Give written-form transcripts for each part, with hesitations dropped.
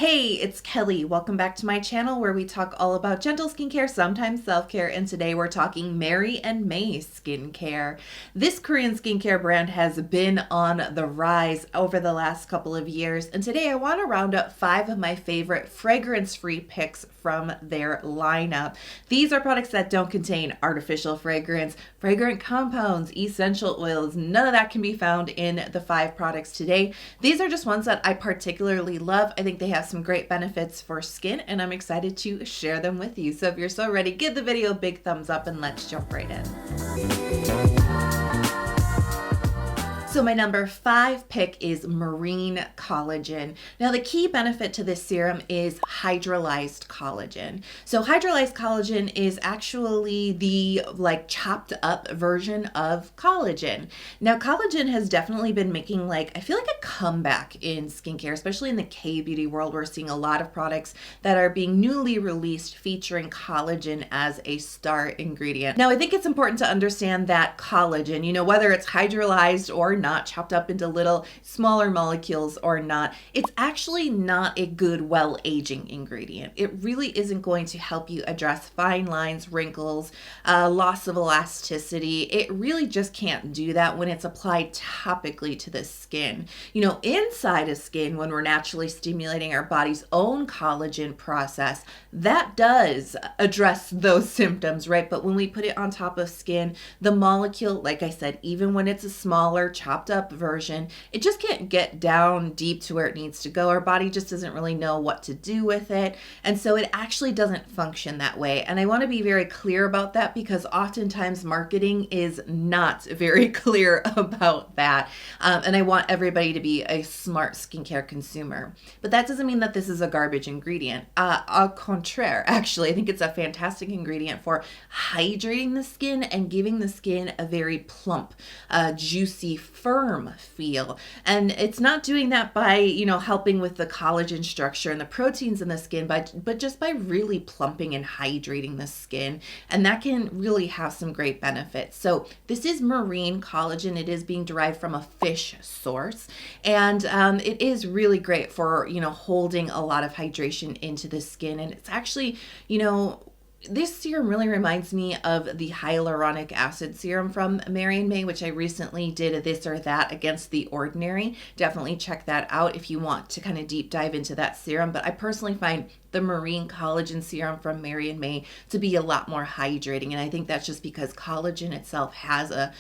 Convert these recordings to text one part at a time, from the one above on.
Hey, it's Kelly. Welcome back to my channel where we talk all about gentle skincare, sometimes self-care, and today we're talking Mary and May skincare. This Korean skincare brand has been on the rise over the last couple of years, and today I want to round up 5 of my favorite fragrance-free picks from their lineup. These are products that don't contain artificial fragrance, fragrant compounds, essential oils. None of that can be found in the 5 products today. These are just ones that I particularly love. I think they have some great benefits for skin, and I'm excited to share them with you. So if you're so ready, give the video a big thumbs up and let's jump right in. So my number 5 pick is Marine Collagen. Now the key benefit to this serum is hydrolyzed collagen. So hydrolyzed collagen is actually the chopped up version of collagen. Now collagen has definitely been making I feel like a comeback in skincare, especially in the K-beauty world. We're seeing a lot of products that are being newly released featuring collagen as a star ingredient. Now I think it's important to understand that collagen, whether it's hydrolyzed or not, chopped up into little smaller molecules or not, it's actually not a good well-aging ingredient. It really isn't going to help you address fine lines, wrinkles, loss of elasticity. It really just can't do that when it's applied topically to the skin. Inside of skin, when we're naturally stimulating our body's own collagen process, that does address those symptoms, right? But when we put it on top of skin, the molecule, like I said, even when it's a smaller chopped up version, it just can't get down deep to where it needs to go. Our body just doesn't really know what to do with it. And so it actually doesn't function that way. And I want to be very clear about that because oftentimes marketing is not very clear about that. And I want everybody to be a smart skincare consumer. But that doesn't mean that this is a garbage ingredient. Au contraire, actually, I think it's a fantastic ingredient for hydrating the skin and giving the skin a very plump, juicy, firm feel. And it's not doing that by, helping with the collagen structure and the proteins in the skin, but just by really plumping and hydrating the skin. And that can really have some great benefits. So this is marine collagen. It is being derived from a fish source. And it is really great for, holding a lot of hydration into the skin. And it's actually, this serum really reminds me of the hyaluronic acid serum from Mary and May, which I recently did a this or that against the ordinary. Definitely check that out if you want to kind of deep dive into that serum. But I personally find the marine collagen serum from Mary and May to be a lot more hydrating. And I think that's just because collagen itself has a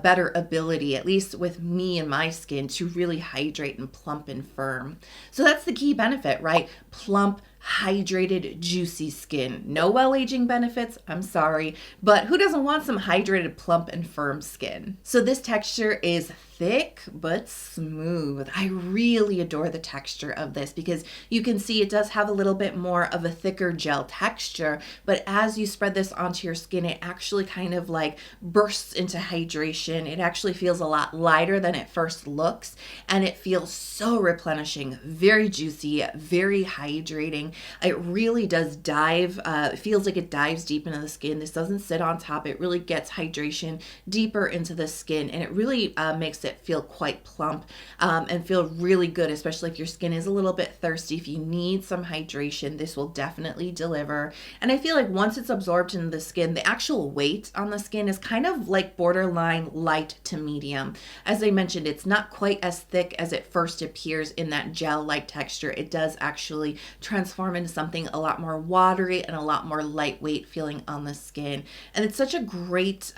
better ability, at least with me and my skin, to really hydrate and plump and firm. So that's the key benefit, right? Plump, hydrated, juicy skin. No well-aging benefits, I'm sorry, but who doesn't want some hydrated, plump, and firm skin? So this texture is thick but smooth. I really adore the texture of this because you can see it does have a little bit more of a thicker gel texture, but as you spread this onto your skin, it actually kind of bursts into hydration. It actually feels a lot lighter than it first looks, and it feels so replenishing, very juicy, very hydrating. It really does dive, it feels like it dives deep into the skin. This doesn't sit on top. It really gets hydration deeper into the skin, and it really makes it feel quite plump and feel really good, especially if your skin is a little bit thirsty. If you need some hydration, this will definitely deliver. And I feel like once it's absorbed into the skin, the actual weight on the skin is kind of borderline light to medium. As I mentioned, it's not quite as thick as it first appears in that gel-like texture. It does actually transform into something a lot more watery and a lot more lightweight feeling on the skin. And it's such a great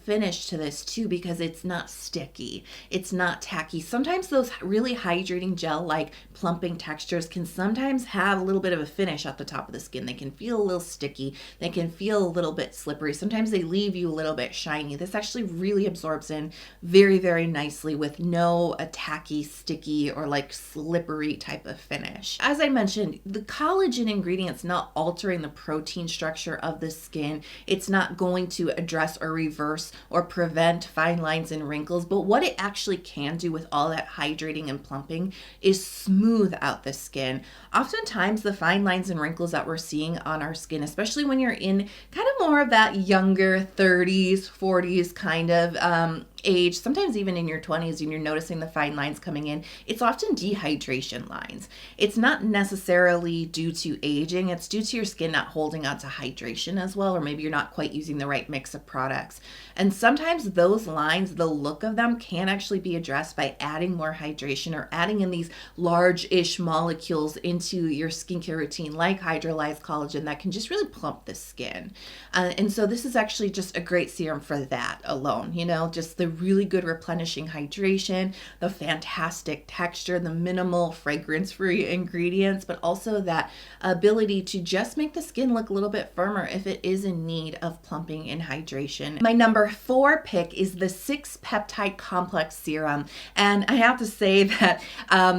finish to this too because it's not sticky. It's not tacky. Sometimes those really hydrating gel-like plumping textures can sometimes have a little bit of a finish at the top of the skin. They can feel a little sticky. They can feel a little bit slippery. Sometimes they leave you a little bit shiny. This actually really absorbs in very, very nicely with no tacky, sticky, or slippery type of finish. As I mentioned, the collagen ingredient's not altering the protein structure of the skin. It's not going to address or reverse or prevent fine lines and wrinkles, but what it actually can do with all that hydrating and plumping is smooth out the skin. Oftentimes the fine lines and wrinkles that we're seeing on our skin, especially when you're in kind of more of that younger 30s, 40s kind of age, sometimes even in your 20s, and you're noticing the fine lines coming in, it's often dehydration lines. It's not necessarily due to aging, it's due to your skin not holding on to hydration as well, or maybe you're not quite using the right mix of products. And sometimes those lines, the look of them, can actually be addressed by adding more hydration or adding in these large-ish molecules into your skincare routine, like hydrolyzed collagen, that can just really plump the skin. And so this is actually just a great serum for that alone, just the really good replenishing hydration, the fantastic texture, the minimal fragrance-free ingredients, but also that ability to just make the skin look a little bit firmer if it is in need of plumping and hydration. My number 4 pick is the 6 Peptide Complex Serum. And I have to say that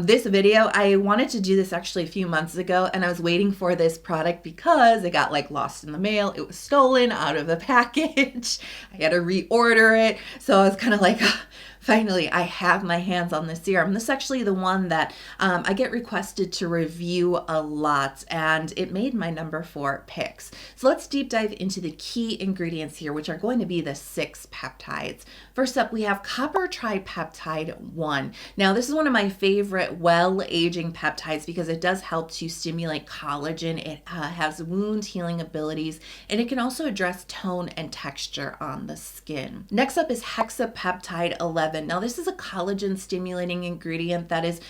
this video, I wanted to do this actually a few months ago, and I was waiting for this product because it got lost in the mail. It was stolen out of the package. I had to reorder it. So I was kind of finally, I have my hands on this serum. This is actually the one that I get requested to review a lot, and it made my number 4 picks. So let's deep dive into the key ingredients here, which are going to be the 6 peptides. First up, we have copper tripeptide 1. Now, this is one of my favorite well-aging peptides because it does help to stimulate collagen. It has wound healing abilities, and it can also address tone and texture on the skin. Next up is hexapeptide 11. Now, this is a collagen stimulating ingredient that is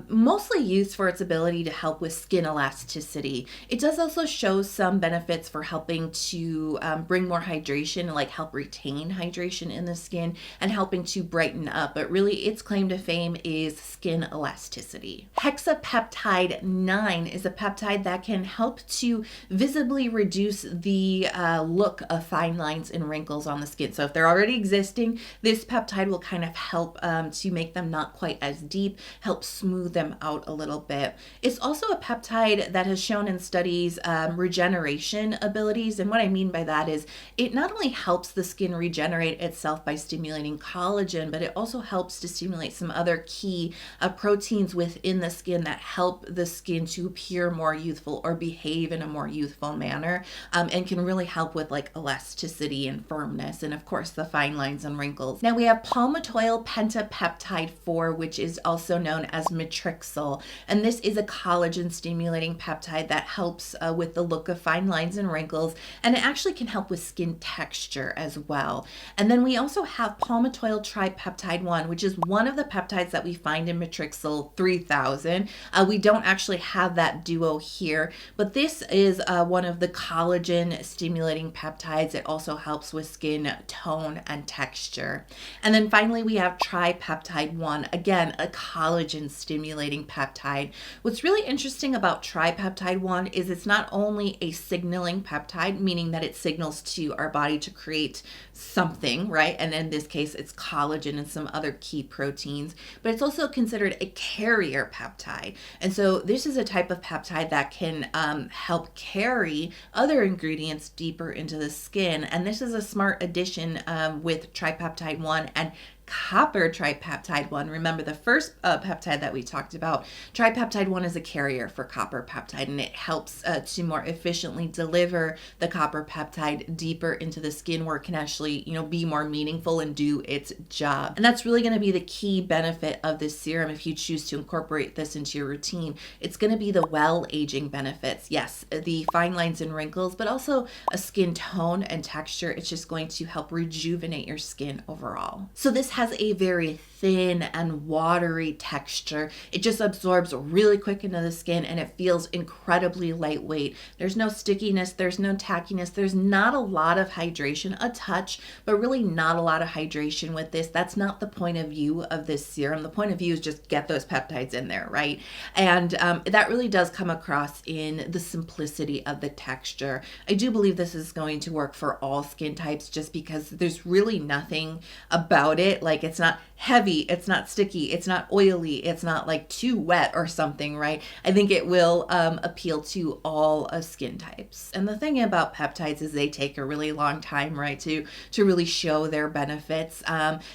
mostly used for its ability to help with skin elasticity. It does also show some benefits for helping to bring more hydration, like help retain hydration in the skin and helping to brighten up, but really its claim to fame is skin elasticity. Hexapeptide 9 is a peptide that can help to visibly reduce the look of fine lines and wrinkles on the skin. So if they're already existing, this peptide will kind of help to make them not quite as deep, help smooth them out a little bit. It's also a peptide that has shown in studies regeneration abilities, and what I mean by that is it not only helps the skin regenerate itself by stimulating collagen, but it also helps to stimulate some other key proteins within the skin that help the skin to appear more youthful or behave in a more youthful manner, and can really help with elasticity and firmness, and of course the fine lines and wrinkles. Now we have palmitoyl pentapeptide 4, which is also known as matrixyl, and this is a collagen stimulating peptide that helps with the look of fine lines and wrinkles, and it actually can help with skin texture as well. And then we also have palmitoyl tripeptide 1, which is one of the peptides that we find in matrixyl 3000. We don't actually have that duo here, but this is one of the collagen stimulating peptides. It also helps with skin tone and texture. And then finally, we have tripeptide 1, again, a collagen stimulating peptide. What's really interesting about tripeptide 1 is it's not only a signaling peptide, meaning that it signals to our body to create something, right? And in this case, it's collagen and some other key proteins, but it's also considered a carrier peptide. And so this is a type of peptide that can help carry other ingredients deeper into the skin. And this is a smart addition with tripeptide 1 and copper tripeptide 1. Remember the first peptide that we talked about, tripeptide 1 is a carrier for copper peptide, and it helps to more efficiently deliver the copper peptide deeper into the skin where it can actually, be more meaningful and do its job. And that's really going to be the key benefit of this serum if you choose to incorporate this into your routine. It's going to be the well-aging benefits. Yes, the fine lines and wrinkles, but also a skin tone and texture. It's just going to help rejuvenate your skin overall. So this has a very thin and watery texture. It just absorbs really quick into the skin, and it feels incredibly lightweight. There's no stickiness, there's no tackiness, there's not a lot of hydration, a touch, but really not a lot of hydration with this. That's not the point of view of this serum. The point of view is just get those peptides in there, right? And that really does come across in the simplicity of the texture. I do believe this is going to work for all skin types just because there's really nothing about it. It's not heavy heavy, it's not sticky, it's not oily, it's not like too wet or something, right? I think it will appeal to all skin types. And the thing about peptides is they take a really long time, right, to really show their benefits.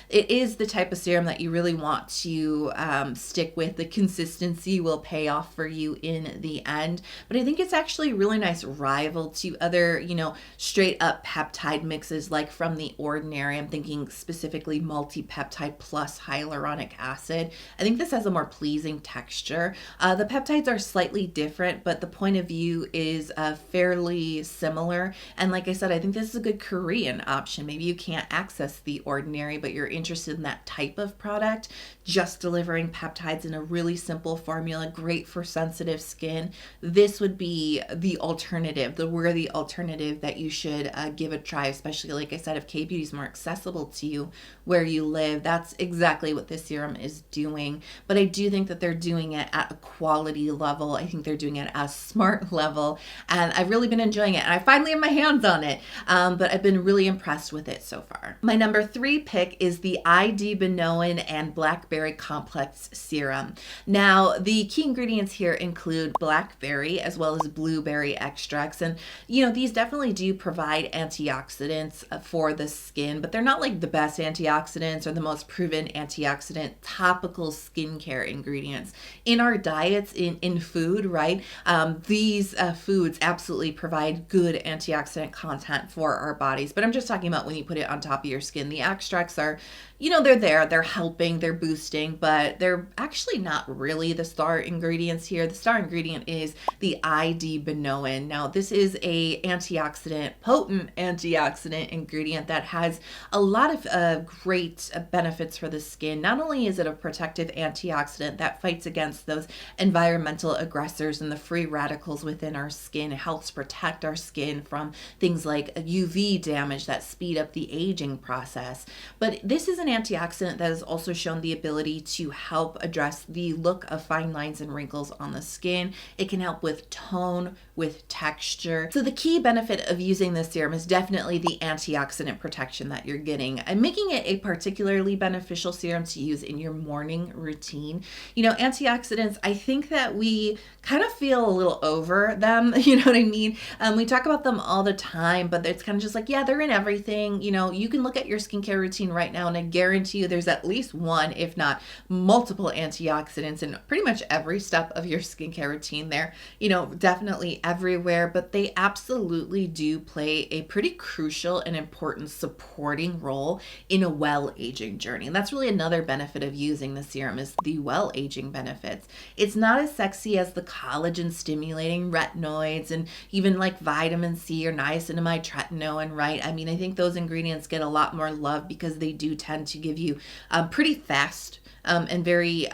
It is the type of serum that you really want to stick with. The consistency will pay off for you in the end. But I think it's actually a really nice rival to other, straight up peptide mixes like from The Ordinary. I'm thinking specifically multi-peptide plus hyaluronic acid. I think this has a more pleasing texture. The peptides are slightly different, but the point of view is fairly similar. And like I said, I think this is a good Korean option. Maybe you can't access The Ordinary, but you're interested in that type of product, just delivering peptides in a really simple formula, great for sensitive skin. This would be the alternative, the worthy alternative that you should give a try, especially, like I said, if K-Beauty is more accessible to you where you live. That's exactly what this serum is doing. But I do think that they're doing it at a quality level. I think they're doing it at a smart level. And I've really been enjoying it. And I finally have my hands on it. But I've been really impressed with it so far. My number 3 pick is the Idebenone and Blackberry Complex Serum. Now, the key ingredients here include blackberry as well as blueberry extracts. And, these definitely do provide antioxidants for the skin, but they're not like the best antioxidants or the most proven antioxidant topical skincare ingredients. In our diets, in food, right? These foods absolutely provide good antioxidant content for our bodies. But I'm just talking about when you put it on top of your skin. The extracts are, they're helping, they're boosting, but they're actually not really the star ingredients here. The star ingredient is the Idebenone. Now, this is a potent antioxidant ingredient that has a lot of great benefits for the skin. Not only is it a protective antioxidant that fights against those environmental aggressors and the free radicals within our skin, it helps protect our skin from things like UV damage that speed up the aging process. But this is an antioxidant that has also shown the ability to help address the look of fine lines and wrinkles on the skin. It can help with tone, with texture. So the key benefit of using this serum is definitely the antioxidant protection that you're getting. I'm making it a particularly beneficial serum to use in your morning routine. Antioxidants, I think that we kind of feel a little over them, you know what I mean? We talk about them all the time, but it's kind of just like, yeah, they're in everything. You can look at your skincare routine right now and I guarantee you there's at least one, if not multiple antioxidants in pretty much every step of your skincare routine. They're, definitely everywhere, but they absolutely do play a pretty crucial and important supporting role in a well-aging journey. And that's really another benefit of using the serum is the well-aging benefits. It's not as sexy as the collagen stimulating retinoids and even like vitamin C or niacinamide tretinoin, right? I mean, I think those ingredients get a lot more love because they do tend to give you pretty fast and very,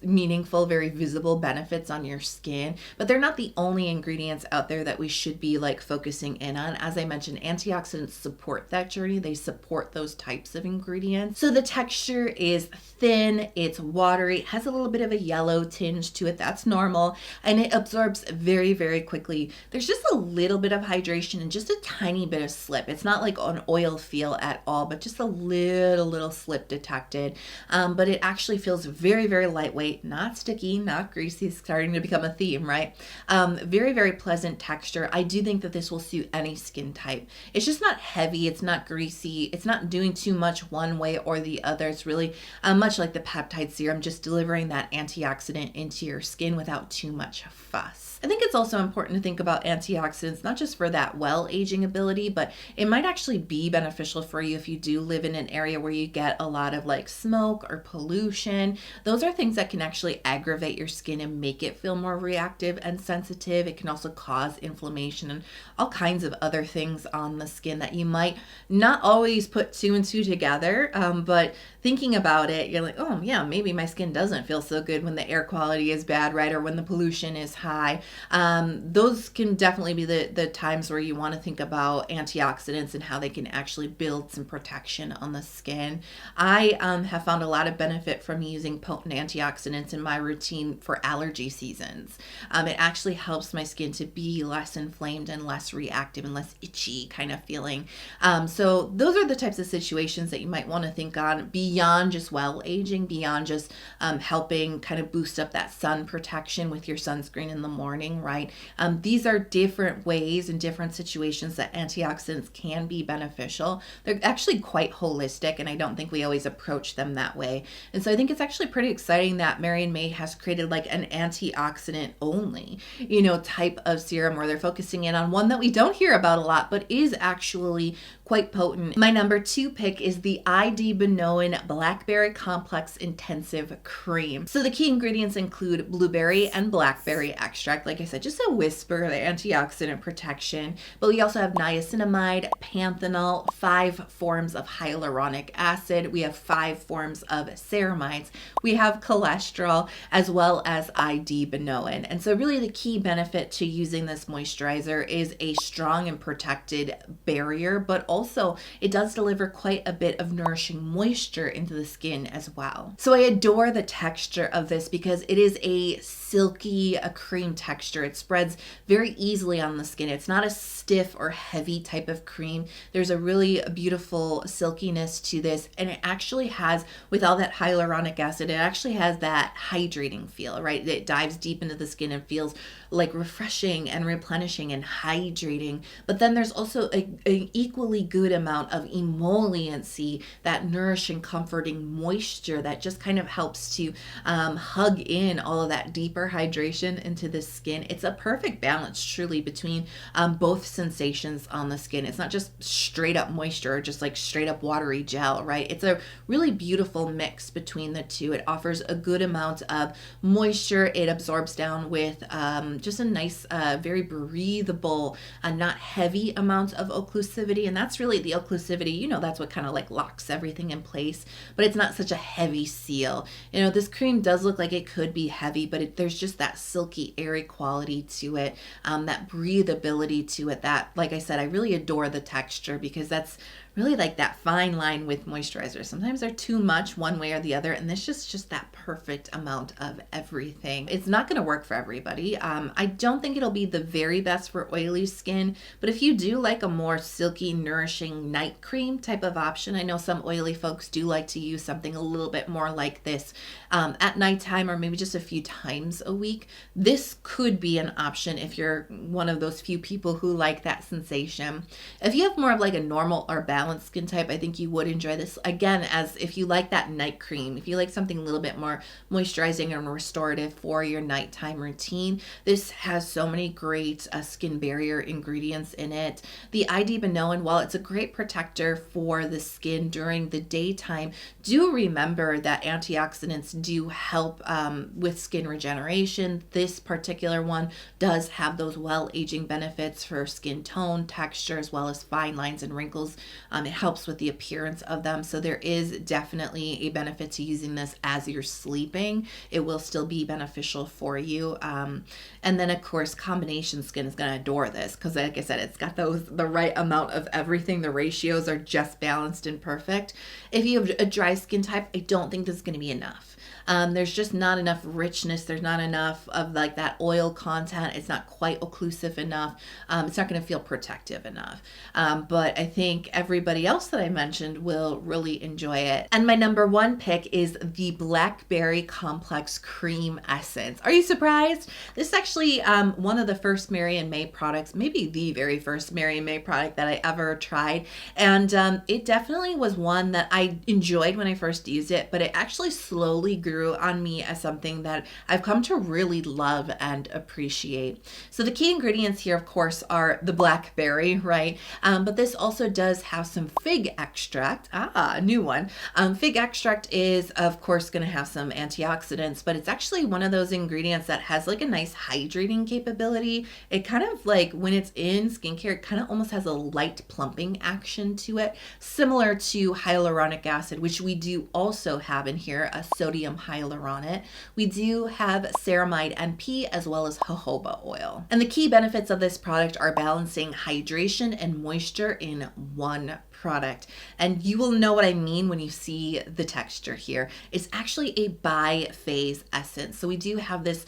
meaningful, very visible benefits on your skin, but they're not the only ingredients out there that we should be like focusing in on. As I mentioned, antioxidants support that journey. They support those types of ingredients. So the texture is thin, it's watery, it has a little bit of a yellow tinge to it. That's normal, and it absorbs very, very quickly. There's just a little bit of hydration and just a tiny bit of slip. It's not like an oil feel at all, but just a little slip detected. But it actually feels very, very lightweight, not sticky, not greasy. It's starting to become a theme, right? Very, very pleasant texture. I do think that this will suit any skin type. It's just not heavy. It's not greasy. It's not doing too much one way or the other. It's really much like the peptide serum, just delivering that antioxidant into your skin without too much fuss. I think it's also important to think about antioxidants, not just for that well-aging ability, but it might actually be beneficial for you if you do live in an area where you get a lot of like smoke or pollution. Those are things that can actually aggravate your skin and make it feel more reactive and sensitive. It can also cause inflammation and all kinds of other things on the skin that you might not always put 2 and 2 together, but thinking about it, you're like, oh yeah, maybe my skin doesn't feel so good when the air quality is bad, right? Or when the pollution is high. Those can definitely be the times where you want to think about antioxidants and how they can actually build some protection on the skin. I have found a lot of benefit from using potent antioxidants in my routine for allergy seasons. It actually helps my skin to be less inflamed and less reactive and less itchy kind of feeling. So those are the types of situations that you might want to think on beyond beyond just well aging, beyond just helping kind of boost up that sun protection with your sunscreen in the morning, right? These are different ways and different situations that antioxidants can be beneficial. They're actually quite holistic, and I don't think we always approach them that way. And so I think it's actually pretty exciting that Mary and May has created like an antioxidant only, type of serum where they're focusing in on one that we don't hear about a lot, but is actually quite potent. My number 2 pick is the Idebenone Blackberry Complex Intensive Cream. So the key ingredients include blueberry and blackberry extract. Like I said, just a whisper of antioxidant protection. But we also have niacinamide, panthenol, 5 forms of hyaluronic acid. We have 5 forms of ceramides. We have cholesterol as well as Idebenone. And so really the key benefit to using this moisturizer is a strong and protected barrier, but also it does deliver quite a bit of nourishing moisture into the skin as well. So I adore the texture of this because it is a silky, a cream texture. It spreads very easily on the skin. It's not a stiff or heavy type of cream. There's a really beautiful silkiness to this, and it actually has, with all that hyaluronic acid, it actually has that hydrating feel, right? It dives deep into the skin and feels like refreshing and replenishing and hydrating. But then there's also an equally good amount of emolliency, that nourishing, comforting moisture that just kind of helps to hug in all of that deeper hydration into the skin. It's a perfect balance truly between both sensations on the skin. It's not just straight up moisture or just like straight up watery gel, right? It's a really beautiful mix between the two. It offers a good amount of moisture. It absorbs down with just a nice, very breathable, not heavy amount of occlusivity. And that's really the occlusivity, that's what kind of like locks everything in place, but it's not such a heavy seal. This cream does look like it could be heavy, but there's just that silky, airy quality to it, that breathability to it that, like I said, I really adore the texture because that's really like that fine line with moisturizers. Sometimes they're too much one way or the other, and this is just that perfect amount of everything. It's not going to work for everybody. I don't think it'll be the very best for oily skin, but if you do like a more silky, nourishing night cream type of option, I know some oily folks do like to use something a little bit more like this at nighttime or maybe just a few times a week. This could be an option if you're one of those few people who like that sensation. If you have more of like a normal or balanced skin type, I think you would enjoy this. Again, as if you like that night cream, if you like something a little bit more moisturizing and restorative for your nighttime routine, this has so many great skin barrier ingredients in it. The Idebenone, while it's a great protector for the skin during the daytime, do remember that antioxidants do help with skin regeneration. This particular one does have those well-aging benefits for skin tone, texture, as well as fine lines and wrinkles. It helps with the appearance of them. So there is definitely a benefit to using this as you're sleeping. It will still be beneficial for you. And then of course, combination skin is going to adore this because like I said, it's got the right amount of everything. The ratios are just balanced and perfect. If you have a dry skin type, I don't think this is going to be enough. There's just not enough richness. There's not enough of like that oil content. It's not quite occlusive enough. It's not going to feel protective enough. But I think everybody else that I mentioned will really enjoy it. And my number 1 pick is the Blackberry Complex Cream Essence. Are you surprised? This is actually one of the first Mary and May products, maybe the very first Mary and May product that I ever tried. And it definitely was one that I enjoyed when I first used it, but it actually slowly grew on me as something that I've come to really love and appreciate. So the key ingredients here, of course, are the blackberry, right? But this also does have some fig extract. A new one. Fig extract is, of course, going to have some antioxidants, but it's actually one of those ingredients that has like a nice hydrating capability. It kind of like when it's in skincare, it kind of almost has a light plumping action to it, similar to hyaluronic acid, which we do also have in here, a sodium hyaluronic. We do have ceramide NP as well as jojoba oil. And the key benefits of this product are balancing hydration and moisture in one product. And you will know what I mean when you see the texture here. It's actually a bi-phase essence. So we do have this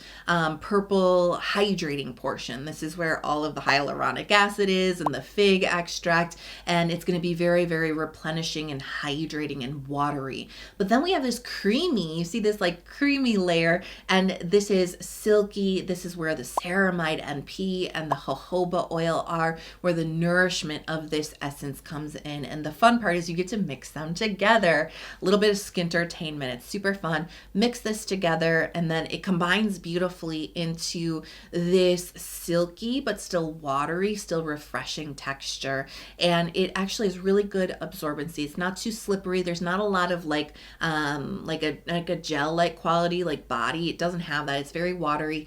purple hydrating portion. This is where all of the hyaluronic acid is and the fig extract, and it's going to be very, very replenishing and hydrating and watery. But then we have this creamy, you see this like creamy layer, and this is silky. This is where the ceramide NP and the jojoba oil are, where the nourishment of this essence comes in. And the fun part is you get to mix them together. A little bit of skintertainment. It's super fun. Mix this together, and then it combines beautifully into this silky but still watery, still refreshing texture. And it actually is really good absorbency. It's not too slippery. There's not a lot of like a gel-like quality, like body. It doesn't have that. It's very watery.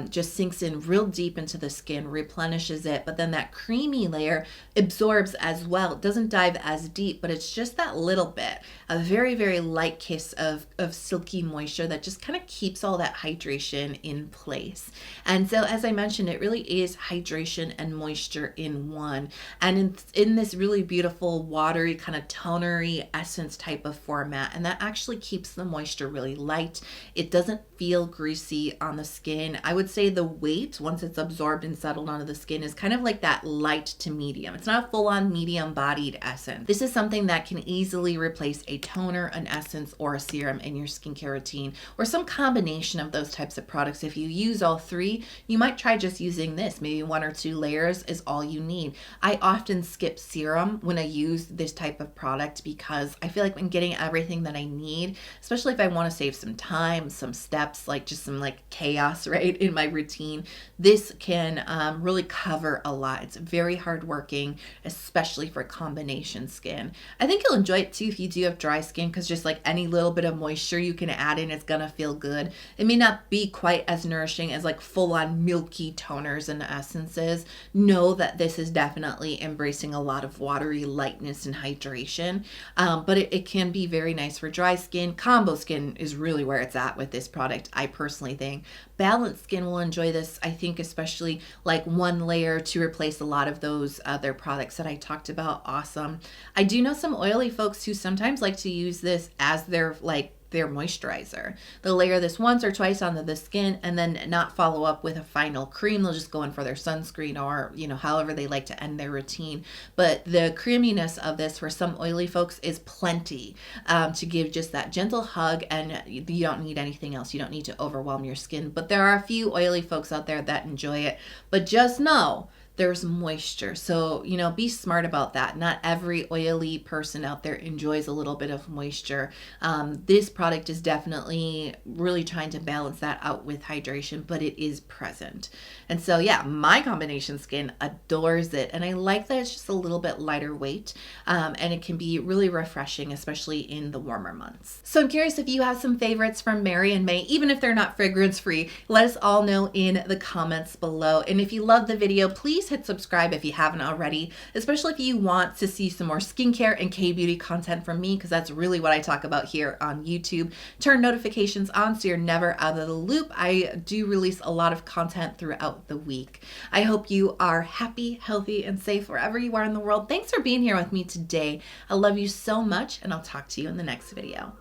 Just sinks in real deep into the skin, replenishes it. But then that creamy layer absorbs as well. It doesn't dive as deep, but it's just that little bit, a very, very light kiss of silky moisture that just kind of keeps all that hydration in place. And so, as I mentioned, it really is hydration and moisture in one. And in this really beautiful, watery, kind of tonery essence type of format. And that actually keeps the moisture really light. It doesn't feel greasy on the skin. I would say the weight, once it's absorbed and settled onto the skin, is kind of like that light to medium. It's not a full-on medium-bodied essence. This is something that can easily replace a toner, an essence, or a serum in your skincare routine, or some combination of those types of products. If you use all three, you might try just using this. Maybe 1 or 2 layers is all you need. I often skip serum when I use this type of product because I feel like I'm getting everything that I need, especially if I want to save some time, some steps, like just some like chaos, right, in my routine. This can really cover a lot. It's very hardworking, especially for combination skin. I think you'll enjoy it too if you do have dry skin, because just like any little bit of moisture you can add in, it's gonna feel good. It may not be quite as nourishing as like full-on milky toners and essences. Know that this is definitely embracing a lot of watery lightness and hydration, but it can be very nice for dry skin. Combo skin is really where it's at with this product, I personally think. Balanced skin will enjoy this, I think, especially like 1 layer to replace a lot of those other products that I talked about. Awesome. I do know some oily folks who sometimes like to use this as their moisturizer. They'll layer this once or twice onto the skin and then not follow up with a final cream. They'll just go in for their sunscreen or, however they like to end their routine. But the creaminess of this for some oily folks is plenty to give just that gentle hug, and you don't need anything else. You don't need to overwhelm your skin. But there are a few oily folks out there that enjoy it. But just know there's moisture. So, be smart about that. Not every oily person out there enjoys a little bit of moisture. This product is definitely really trying to balance that out with hydration, but it is present. And so, yeah, my combination skin adores it. And I like that it's just a little bit lighter weight, and it can be really refreshing, especially in the warmer months. So I'm curious if you have some favorites from Mary and May, even if they're not fragrance free. Let us all know in the comments below. And if you love the video, please hit subscribe if you haven't already, especially if you want to see some more skincare and K-beauty content from me, because that's really what I talk about here on YouTube. Turn notifications on so you're never out of the loop. I do release a lot of content throughout the week. I hope you are happy, healthy, and safe wherever you are in the world. Thanks for being here with me today. I love you so much, and I'll talk to you in the next video.